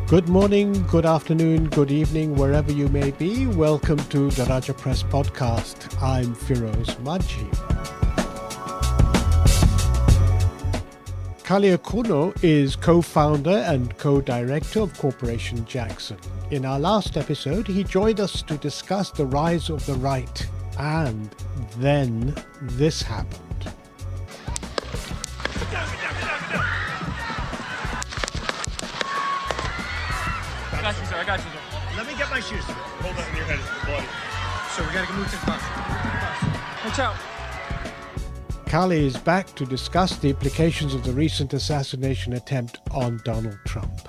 Good morning, good afternoon, good evening, wherever you may be. Welcome to the Raja Press podcast. I'm Firoz Majhi. Kali Akuko is co-founder and co-director of Corporation Jackson. In our last episode, he joined us to discuss the rise of the right. And then this happened. I got you, sir. Let me get my shoes. Hold on, your head is bloody. So we gotta move to the bus. Watch out. Kali is back to discuss the implications of the recent assassination attempt on Donald Trump.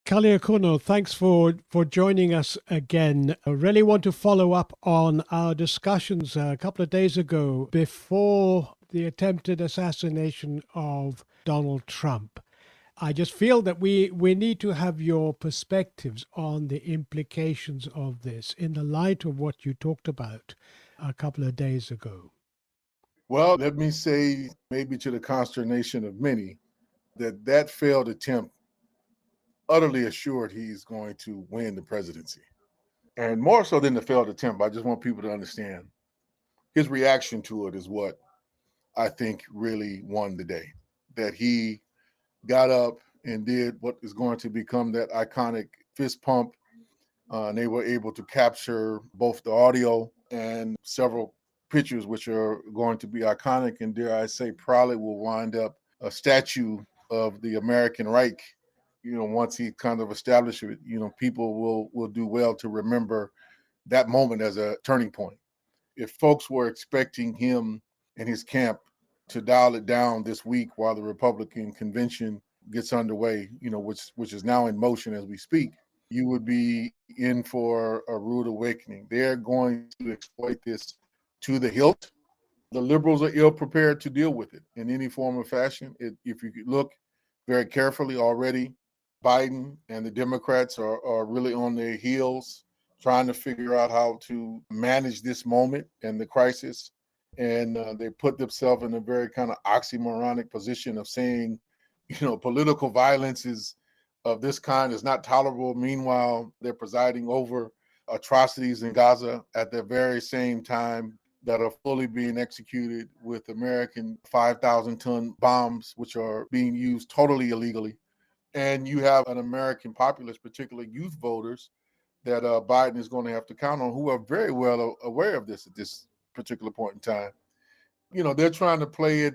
Kali Akuko, thanks for joining us again. I really want to follow up on our discussions a couple of days ago before the attempted assassination of Donald Trump. I just feel that we need to have your perspectives on the implications of this in the light of what you talked about a couple of days ago. Well, let me say, maybe to the consternation of many, that failed attempt utterly assured he's going to win the presidency. And more so than the failed attempt, I just want people to understand his reaction to it is what I think really won the day. That he got up and did what is going to become that iconic fist pump. And they were able to capture both the audio and several pictures, which are going to be iconic and, dare I say, probably will wind up a statue of the American Reich. Once he kind of established it, people will do well to remember that moment as a turning point. If folks were expecting him and his camp to dial it down this week while the Republican convention gets underway, which is now in motion as we speak, you would be in for a rude awakening. They're going to exploit this to the hilt. The liberals are ill prepared to deal with it in any form or fashion. If you look very carefully already, Biden and the Democrats are really on their heels trying to figure out how to manage this moment and the crisis. And they put themselves in a very kind of oxymoronic position of saying, political violence of this kind is not tolerable. Meanwhile, they're presiding over atrocities in Gaza at the very same time that are fully being executed with American 5,000-ton bombs, which are being used totally illegally. And you have an American populace, particularly youth voters, that Biden is going to have to count on, who are very well aware of this at this particular point in time. They're trying to play it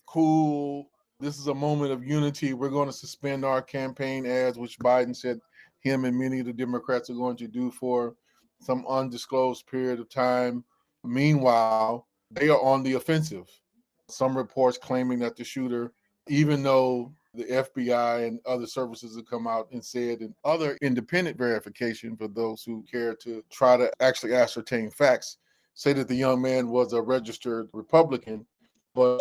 cool. This is a moment of unity. We're going to suspend our campaign ads, which Biden said him and many of the Democrats are going to do for some undisclosed period of time. Meanwhile, they are on the offensive. Some reports claiming that the shooter, even though the FBI and other services have come out and said, and other independent verification for those who care to try to actually ascertain facts, say that the young man was a registered Republican. But,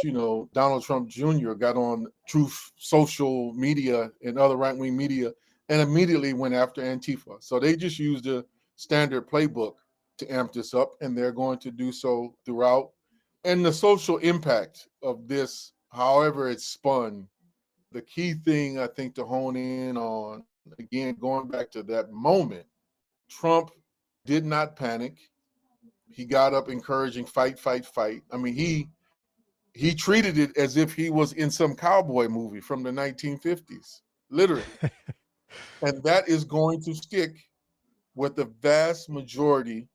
Donald Trump Jr. got on Truth Social media and other right-wing media and immediately went after Antifa. So they just used a standard playbook to amp this up, and they're going to do so throughout. And the social impact of this, however it's spun, the key thing I think to hone in on, again, going back to that moment, Trump did not panic. He got up encouraging fight, fight, fight. I mean, he treated it as if he was in some cowboy movie from the 1950s, literally. And that is going to stick with the vast majority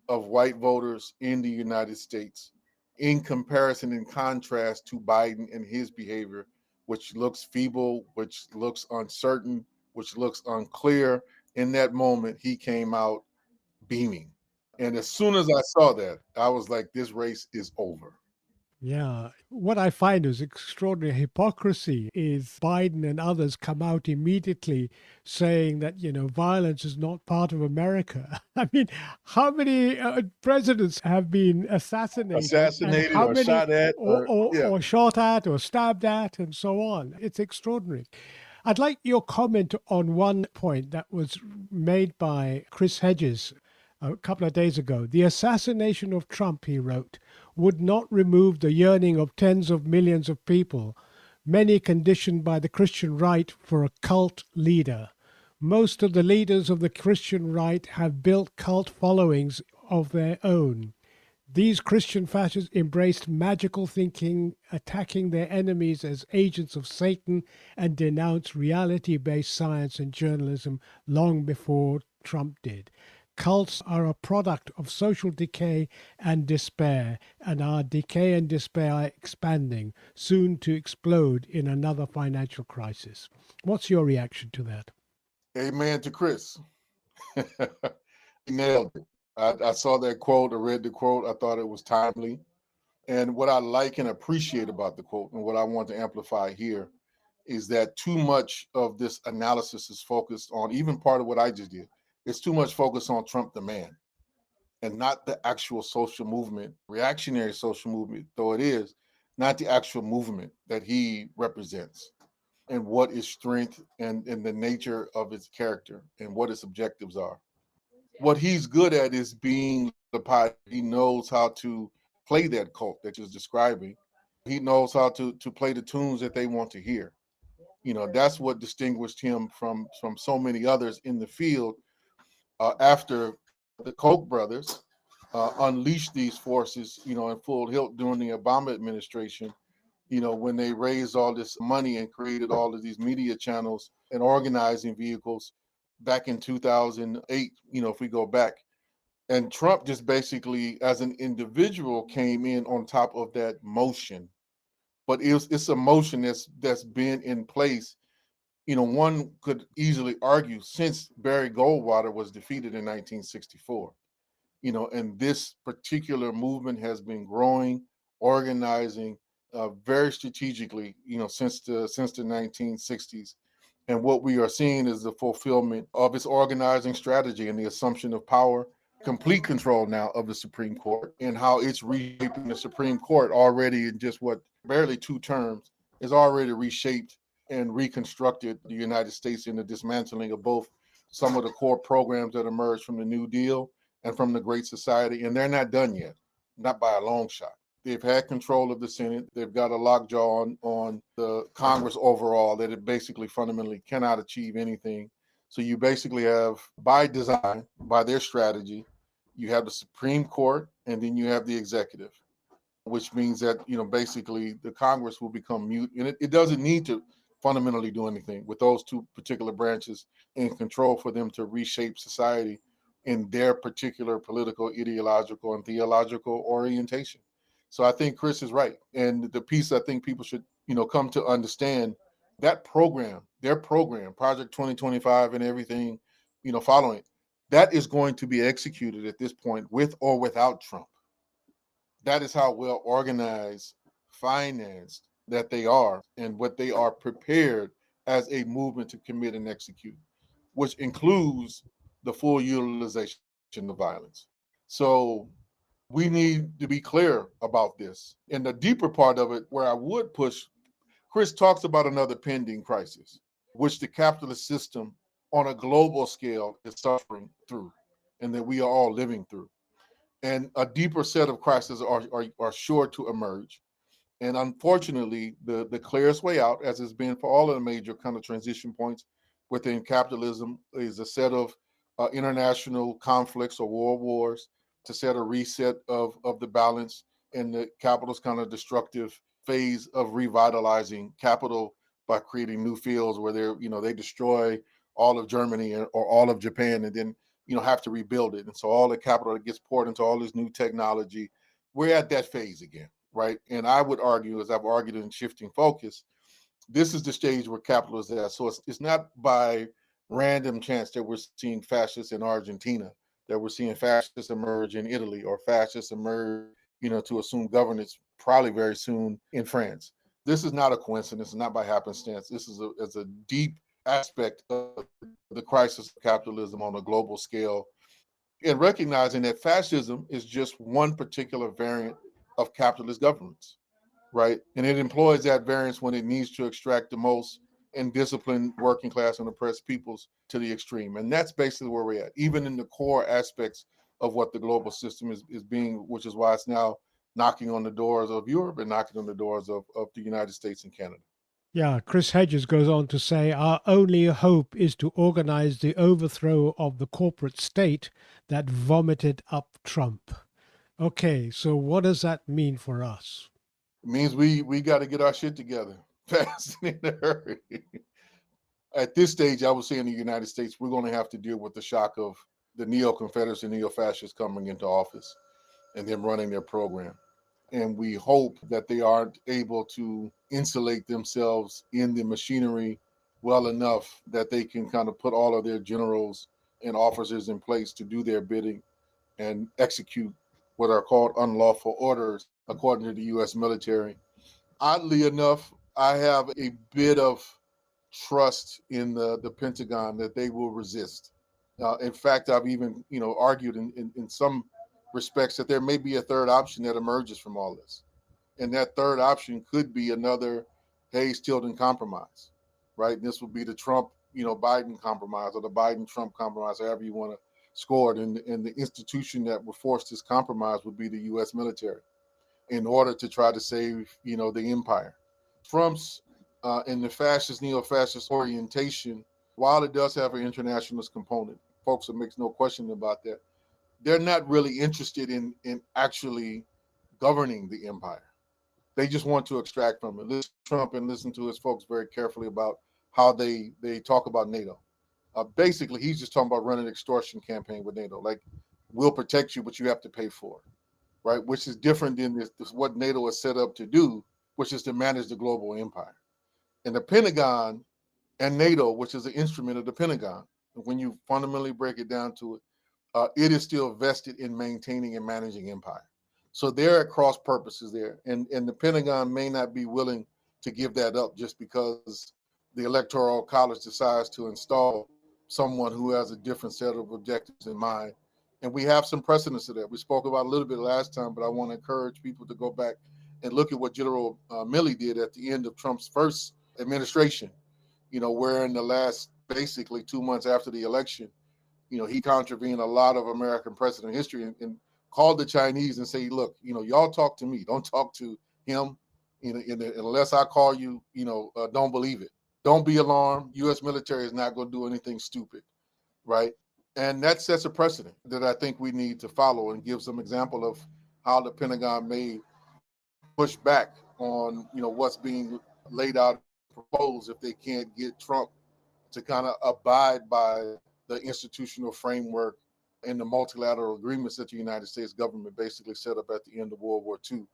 of white voters in the United States in comparison, in contrast to Biden and his behavior, which looks feeble, which looks uncertain, which looks unclear. In that moment, he came out beaming. And as soon as I saw that, I was like, this race is over. Yeah. What I find is extraordinary hypocrisy is Biden and others come out immediately saying that, violence is not part of America. I mean, how many presidents have been assassinated Assassinated or shot at. Or shot at or stabbed at and so on? It's extraordinary. I'd like your comment on one point that was made by Chris Hedges a couple of days ago. The assassination of Trump, he wrote, would not remove the yearning of tens of millions of people, many conditioned by the Christian right for a cult leader. Most of the leaders of the Christian right have built cult followings of their own. These Christian fascists embraced magical thinking, attacking their enemies as agents of Satan, and denounced reality based science and journalism long before Trump did. Cults are a product of social decay and despair, and our decay and despair are expanding, soon to explode in another financial crisis. What's your reaction to that? Amen to Chris. He nailed it. I saw that quote, I read the quote, I thought it was timely. And what I like and appreciate about the quote, and what I want to amplify here, is that too much of this analysis is focused on, even part of what I just did, it's too much focus on Trump the man and not the actual social movement, reactionary social movement, though it is, not the actual movement that he represents and what his strength and the nature of his character and what his objectives are. What he's good at is being the pilot. He knows how to play that cult that you're describing. He knows how to play the tunes that they want to hear. You know, that's what distinguished him from so many others in the field after the Koch brothers unleashed these forces, you know, in full hilt during the Obama administration, you know, when they raised all this money and created all of these media channels and organizing vehicles back in 2008, you know, if we go back. And Trump just basically, as an individual, came in on top of that motion. But it's a motion that's been in place. You know, one could easily argue since Barry Goldwater was defeated in 1964. You know, and this particular movement has been growing, organizing very strategically, you know, since the 1960s. And what we are seeing is the fulfillment of its organizing strategy and the assumption of power, complete control now of the Supreme Court, and how it's reshaping the Supreme Court already in just what barely 2 terms is already reshaped and reconstructed the United States in the dismantling of both some of the core programs that emerged from the New Deal and from the Great Society, and they're not done yet, not by a long shot. They've had control of the Senate. They've got a lockjaw on the Congress overall that it basically fundamentally cannot achieve anything. So you basically have, by design, by their strategy, you have the Supreme Court and then you have the executive, which means that, you know, basically the Congress will become mute, and it doesn't need to fundamentally do anything with those two particular branches in control for them to reshape society in their particular political, ideological, and theological orientation. So I think Chris is right. And the piece I think people should, you know, come to understand, that program, their program, Project 2025 and everything, you know, following it, that is going to be executed at this point with or without Trump. That is how well organized, financed that they are, and what they are prepared as a movement to commit and execute, which includes the full utilization of violence. So we need to be clear about this. And the deeper part of it, where I would push, Chris talks about another pending crisis, which the capitalist system on a global scale is suffering through, and that we are all living through. And a deeper set of crises are sure to emerge. And unfortunately, the clearest way out, as it's been for all of the major kind of transition points within capitalism, is a set of international conflicts or world wars to set a reset of the balance in the capitalist kind of destructive phase of revitalizing capital by creating new fields where they destroy all of Germany or all of Japan, and then have to rebuild it. And so all the capital that gets poured into all this new technology, we're at that phase again, right? And I would argue, as I've argued in Shifting Focus, this is the stage where capital is at. So it's not by random chance that we're seeing fascists in Argentina, that we're seeing fascists emerge in Italy, or fascists emerge, to assume governance probably very soon in France. This is not a coincidence, not by happenstance. This is a deep aspect of the crisis of capitalism on a global scale, and recognizing that fascism is just one particular variant of capitalist governance, right? And it employs that variance when it needs to extract the most and discipline working class and oppressed peoples to the extreme. And that's basically where we're at, even in the core aspects of what the global system is being, which is why it's now knocking on the doors of Europe and knocking on the doors of the United States and Canada. Yeah, Chris Hedges goes on to say, our only hope is to organize the overthrow of the corporate state that vomited up Trump. Okay, so what does that mean for us? It means we got to get our shit together fast and in a hurry. At this stage, I would say in the United States, we're going to have to deal with the shock of the neo-Confederates and neo-fascists coming into office and them running their program. And we hope that they aren't able to insulate themselves in the machinery well enough that they can kind of put all of their generals and officers in place to do their bidding and execute what are called unlawful orders according to the U.S. military. Oddly enough, I have a bit of trust in the Pentagon that they will resist. In fact, I've even argued in some respects that there may be a third option that emerges from all this. And that third option could be another Hayes-Tilden compromise, right? And this would be the Trump-Biden compromise or the Biden-Trump compromise, however you want to score it. And the institution that would force this compromise would be the U.S. military in order to try to save, the empire. Trump's and the fascist, neo-fascist orientation, while it does have an internationalist component, folks, it makes no question about that, they're not really interested in actually governing the empire. They just want to extract from it. Listen to Trump and listen to his folks very carefully about how they talk about NATO. Basically, he's just talking about running an extortion campaign with NATO. Like, we'll protect you, but you have to pay for it, right? Which is different than this what NATO is set up to do, which is to manage the global empire. And the Pentagon and NATO, which is an instrument of the Pentagon, when you fundamentally break it down to it, it is still vested in maintaining and managing empire. So they're at cross purposes there. And the Pentagon may not be willing to give that up just because the Electoral College decides to install someone who has a different set of objectives in mind. And we have some precedents to that. We spoke about a little bit last time, but I want to encourage people to go back and look at what General Milley did at the end of Trump's first administration, where in the last basically 2 months after the election, he contravened a lot of American precedent history and called the Chinese and say, look, y'all talk to me, don't talk to him. Unless I call you, don't believe it. Don't be alarmed. U.S. military is not going to do anything stupid, right? And that sets a precedent that I think we need to follow and give some example of how the Pentagon may push back on, what's being laid out and proposed if they can't get Trump to kind of abide by the institutional framework and the multilateral agreements that the United States government basically set up at the end of World War II.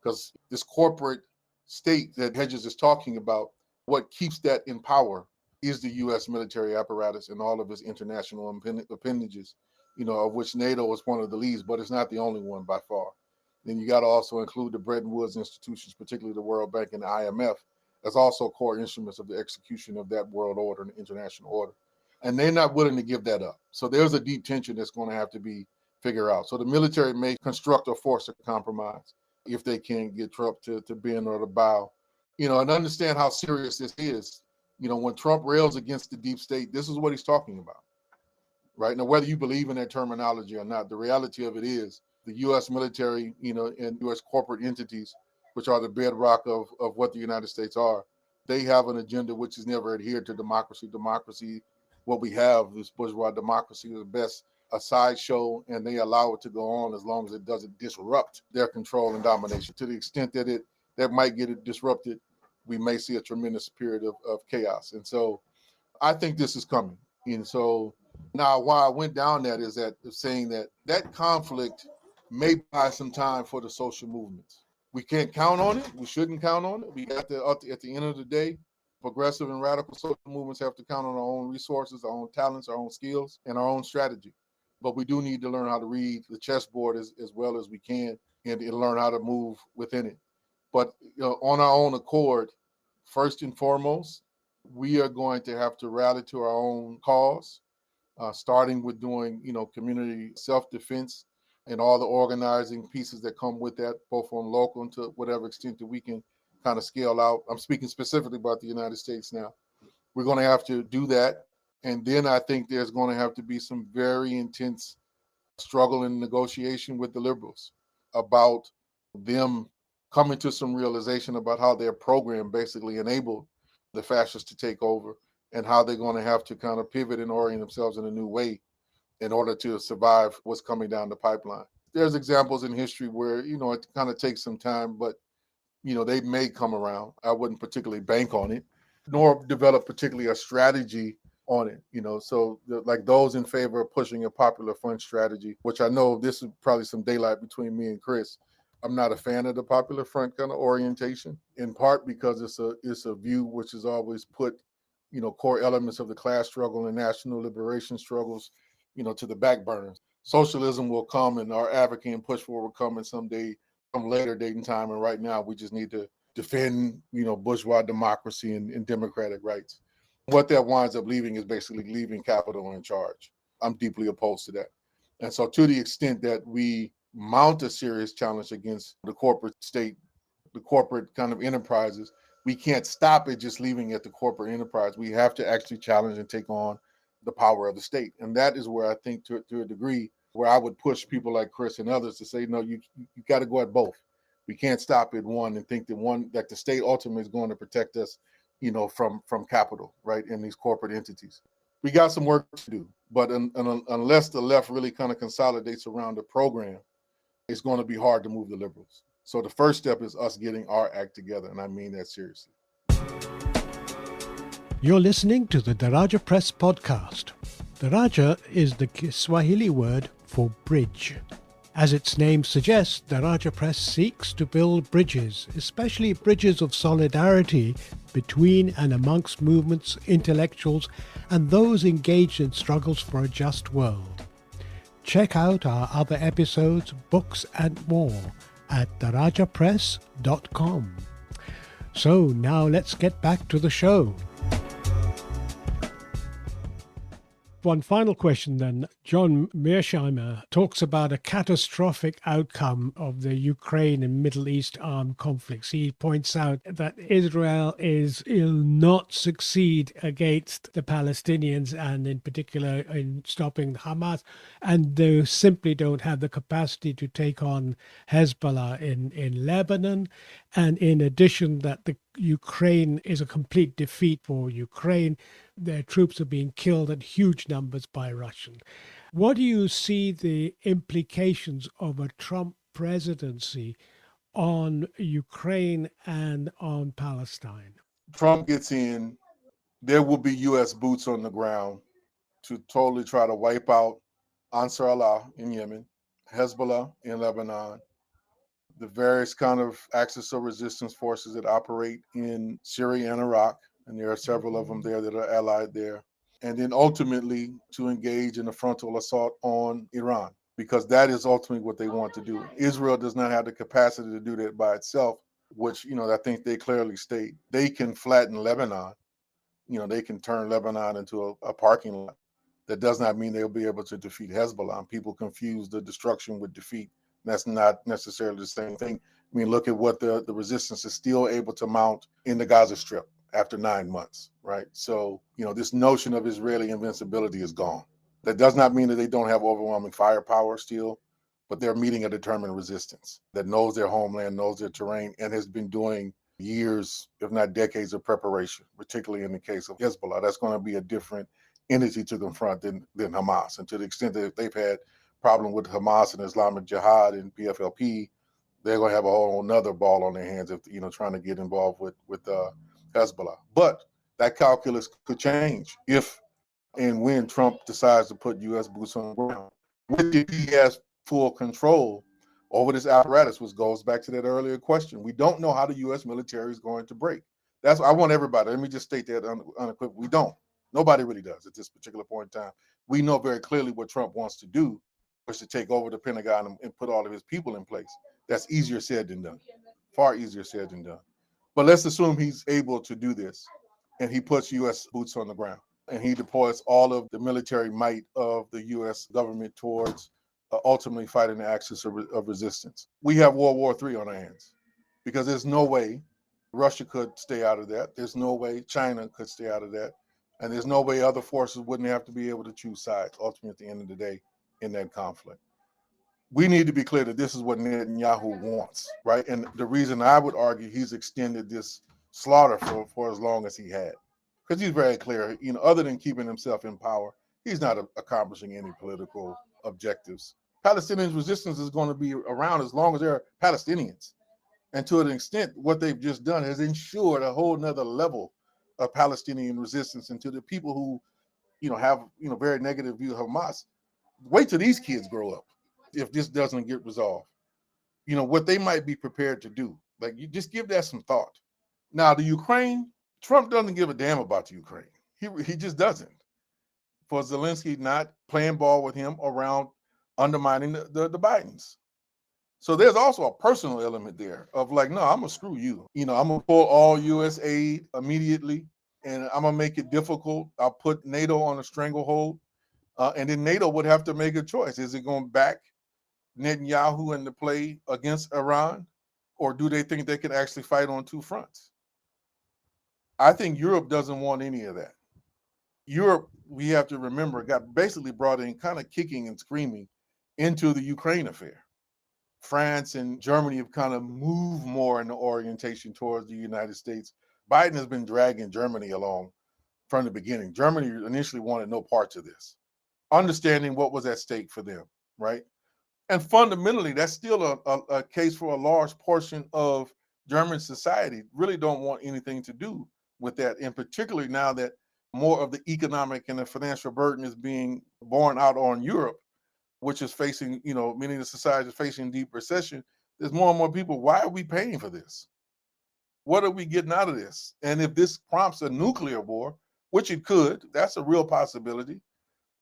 Because this corporate state that Hedges is talking about, what keeps that in power is the U.S. military apparatus and all of its international appendages, of which NATO is one of the leads, but it's not the only one by far. Then you got to also include the Bretton Woods institutions, particularly the World Bank and the IMF, as also core instruments of the execution of that world order and international order. And they're not willing to give that up. So there's a deep tension that's going to have to be figured out. So the military may construct or force a compromise if they can't get Trump to bend or to bow, and understand how serious this is. When Trump rails against the deep state, this is what he's talking about, right? Now, whether you believe in that terminology or not, the reality of it is the U.S. military, and U.S. corporate entities, which are the bedrock of what the United States are, they have an agenda which has never adhered to democracy. Democracy, what we have, this bourgeois democracy, is best a sideshow, and they allow it to go on as long as it doesn't disrupt their control and domination. To the extent that that might get it disrupted, we may see a tremendous period of chaos. And so I think this is coming. And so now why I went down that is that saying that conflict may buy some time for the social movements. We can't count on it. We shouldn't count on it. We got to, at the end of the day, progressive and radical social movements have to count on our own resources, our own talents, our own skills, and our own strategy. But we do need to learn how to read the chessboard as well as we can and learn how to move within it. But on our own accord, first and foremost, we are going to have to rally to our own cause, starting with doing, community self-defense and all the organizing pieces that come with that, both on local and to whatever extent that we can kind of scale out. I'm speaking specifically about the United States now. We're going to have to do that. And then I think there's going to have to be some very intense struggle and negotiation with the liberals about them coming to some realization about how their program basically enabled the fascists to take over and how they're going to have to kind of pivot and orient themselves in a new way in order to survive what's coming down the pipeline. There's examples in history where, it kind of takes some time, but, they may come around. I wouldn't particularly bank on it, nor develop particularly a strategy on it, So like those in favor of pushing a popular front strategy, which I know this is probably some daylight between me and Chris. I'm not a fan of the popular front kind of orientation, in part because it's a view which has always put, core elements of the class struggle and national liberation struggles, to the back burners. Socialism will come and our advocating push for will come in someday, some later date and time. And right now we just need to defend, bourgeois democracy and democratic rights. What that winds up leaving is basically leaving capital in charge. I'm deeply opposed to that. And so to the extent that we mount a serious challenge against the corporate state, the corporate kind of enterprises, we can't stop it just leaving it at the corporate enterprise. We have to actually challenge and take on the power of the state. And that is where I think to a degree where I would push people like Chris and others to say, no, you got to go at both. We can't stop at one and think that the state ultimately is going to protect us, from capital, right, in these corporate entities. We got some work to do, but unless the left really kind of consolidates around the program, it's going to be hard to move the liberals. So the first step is us getting our act together, and I mean that seriously. You're listening to the Daraja Press podcast. Daraja is the Kiswahili word for bridge. As its name suggests, Daraja Press seeks to build bridges, especially bridges of solidarity between and amongst movements, intellectuals, and those engaged in struggles for a just world. Check out our other episodes, books, and more at darajapress.com. So now let's get back to the show. One final question then. John Mearsheimer talks about a catastrophic outcome of the Ukraine and Middle East armed conflicts. He points out that Israel will not succeed against the Palestinians and in particular in stopping Hamas, and they simply don't have the capacity to take on Hezbollah in Lebanon. And in addition, that the Ukraine is a complete defeat for Ukraine. Their troops are being killed in huge numbers by Russians. What do you see the implications of a Trump presidency on Ukraine and on Palestine? Trump gets in, there will be U.S. boots on the ground to totally try to wipe out Ansar Allah in Yemen, Hezbollah in Lebanon, the various kind of axis of resistance forces that operate in Syria and Iraq, and there are several of them there that are allied there, and then ultimately to engage in a frontal assault on Iran, because that is ultimately what they want to do. Israel does not have the capacity to do that by itself, which, I think they clearly state. They can flatten Lebanon, they can turn Lebanon into a parking lot. That does not mean they'll be able to defeat Hezbollah. And people confuse the destruction with defeat. That's not necessarily the same thing. I mean, look at what the resistance is still able to mount in the Gaza Strip after 9 months, right? So, this notion of Israeli invincibility is gone. That does not mean that they don't have overwhelming firepower still, but they're meeting a determined resistance that knows their homeland, knows their terrain, and has been doing years, if not decades, of preparation, particularly in the case of Hezbollah. That's going to be a different entity to confront than Hamas. And to the extent that they've had problem with Hamas and Islamic Jihad and PFLP, they're going to have a whole nother ball on their hands if, trying to get involved with Hezbollah. But that calculus could change if and when Trump decides to put U.S. boots on the ground. If he has full control over this apparatus, which goes back to that earlier question. We don't know how the U.S. military is going to break. I want everybody, let me just state that unequivocally. We don't. Nobody really does at this particular point in time. We know very clearly what Trump wants to do, is to take over the Pentagon and put all of his people in place. That's easier said than done. Far easier said than done. But let's assume he's able to do this, and he puts U.S. boots on the ground, and he deploys all of the military might of the U.S. government towards ultimately fighting the axis of resistance. We have World War III on our hands, because there's no way Russia could stay out of that. There's no way China could stay out of that. And there's no way other forces wouldn't have to be able to choose sides, ultimately at the end of the day, in that conflict. we need to be clear that this is what Netanyahu wants, right? And the reason I would argue he's extended this slaughter for as long as he had, because he's very clear, other than keeping himself in power, he's not accomplishing any political objectives. Palestinian resistance is going to be around as long as there are Palestinians. And to an extent, what they've just done has ensured a whole nother level of Palestinian resistance. And to the people who, have, very negative view of Hamas, wait till these kids grow up if this doesn't get resolved. What they might be prepared to do. Like, you just give that some thought. Now, the Ukraine, Trump doesn't give a damn about the Ukraine. He just doesn't. For Zelensky not playing ball with him around undermining the Bidens. So there's also a personal element there of like, no, I'm going to screw you. I'm going to pull all U.S. aid immediately, and I'm going to make it difficult. I'll put NATO on a stranglehold, and then NATO would have to make a choice. Is it going to back Netanyahu in the play against Iran, or do they think they can actually fight on two fronts? I think Europe doesn't want any of that. Europe, we have to remember, got basically brought in kind of kicking and screaming into the Ukraine affair. France and Germany have kind of moved more in the orientation towards the United States. Biden has been dragging Germany along from the beginning. Germany initially wanted no parts of this, understanding what was at stake for them, right? And fundamentally, that's still a case for a large portion of German society. Really don't want anything to do with that, and particularly now that more of the economic and the financial burden is being borne out on Europe, which is facing, many of the societies facing deep recession. There's more and more people. Why are we paying for this? What are we getting out of this? And if this prompts a nuclear war, which it could, that's a real possibility,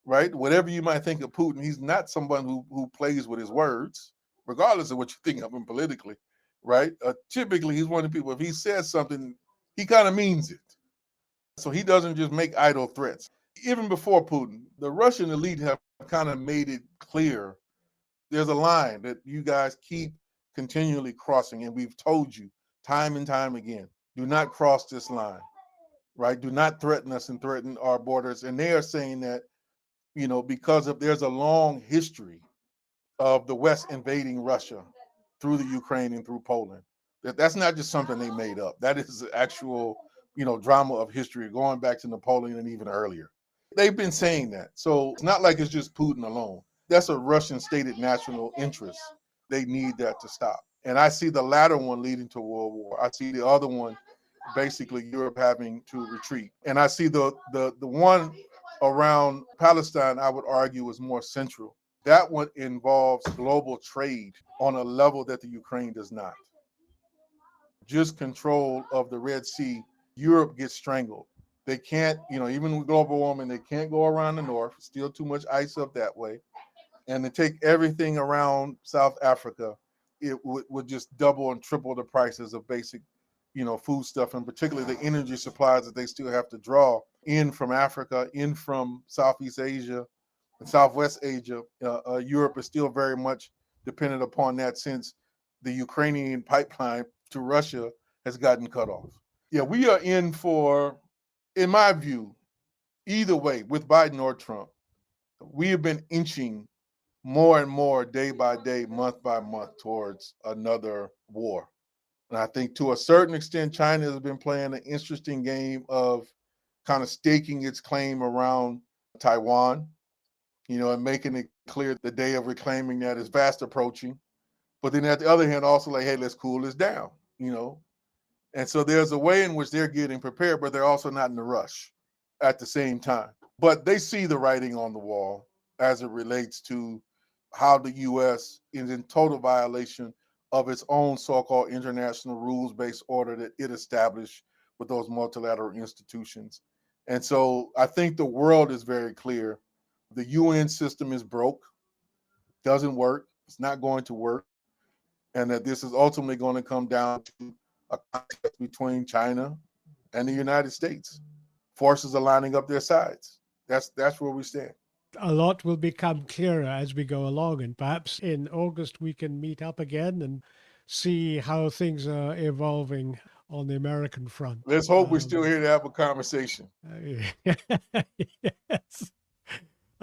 right? Whatever you might think of Putin, he's not someone who plays with his words, regardless of what you think of him politically, right? Typically, he's one of the people, if he says something, he kind of means it. So he doesn't just make idle threats. Even before Putin, the Russian elite have kind of made it clear there's a line that you guys keep continually crossing, and we've told you time and time again, do not cross this line, right? Do not threaten us and threaten our borders. And they are saying that, because there's a long history of the West invading Russia through the Ukraine and through Poland. That's not just something they made up. That is the actual, drama of history going back to Napoleon and even earlier. They've been saying that. So it's not like it's just Putin alone. That's a Russian stated national interest. They need that to stop. And I see the latter one leading to World War. I see the other one, basically Europe having to retreat. And I see the one around Palestine, I would argue, is more central. That one involves global trade on a level that the Ukraine does not. Just control of the Red Sea, Europe gets strangled. They can't, even with global warming, they can't go around the north. Still too much ice up that way. And to take everything around South Africa, it would just double and triple the prices of basic, food stuff, and particularly the energy supplies that they still have to draw in from Africa, in from Southeast Asia and Southwest Asia. Europe is still very much dependent upon that, since the Ukrainian pipeline to Russia has gotten cut off. Yeah, we are in for, in my view, either way, with Biden or Trump, we have been inching more and more day by day, month by month, towards another war. And I think to a certain extent, China has been playing an interesting game of kind of staking its claim around Taiwan, and making it clear the day of reclaiming that is fast approaching. But then at the other hand, also like, hey, let's cool this down, And so there's a way in which they're getting prepared, but they're also not in a rush at the same time. But they see the writing on the wall as it relates to how the U.S. is in total violation of its own so-called international rules-based order that it established with those multilateral institutions. And so I think the world is very clear. The UN system is broke, doesn't work, it's not going to work, and that this is ultimately going to come down to a contest between China and the United States. Forces are lining up their sides. That's where we stand. A lot will become clearer as we go along, and perhaps in August we can meet up again and see how things are evolving on the American front. Let's hope we're still here to have a conversation. Yes.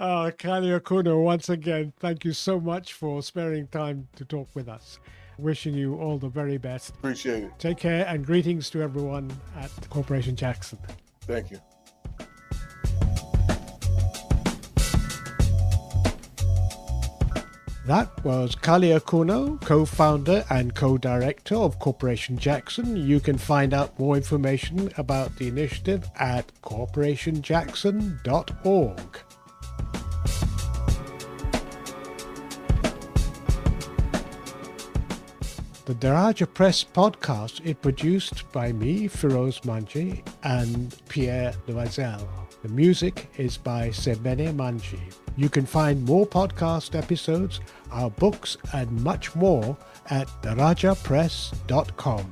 Kali Akuno, once again, thank you so much for sparing time to talk with us. Wishing you all the very best. Appreciate it. Take care and greetings to everyone at Corporation Jackson. Thank you. That was Kali Akuno, co-founder and co-director of Corporation Jackson. You can find out more information about the initiative at corporationjackson.org. The Daraja Press podcast is produced by me, Firoz Manji, and Pierre Loisel. The music is by Sebene Manji. You can find more podcast episodes, our books, and much more at darajapress.com.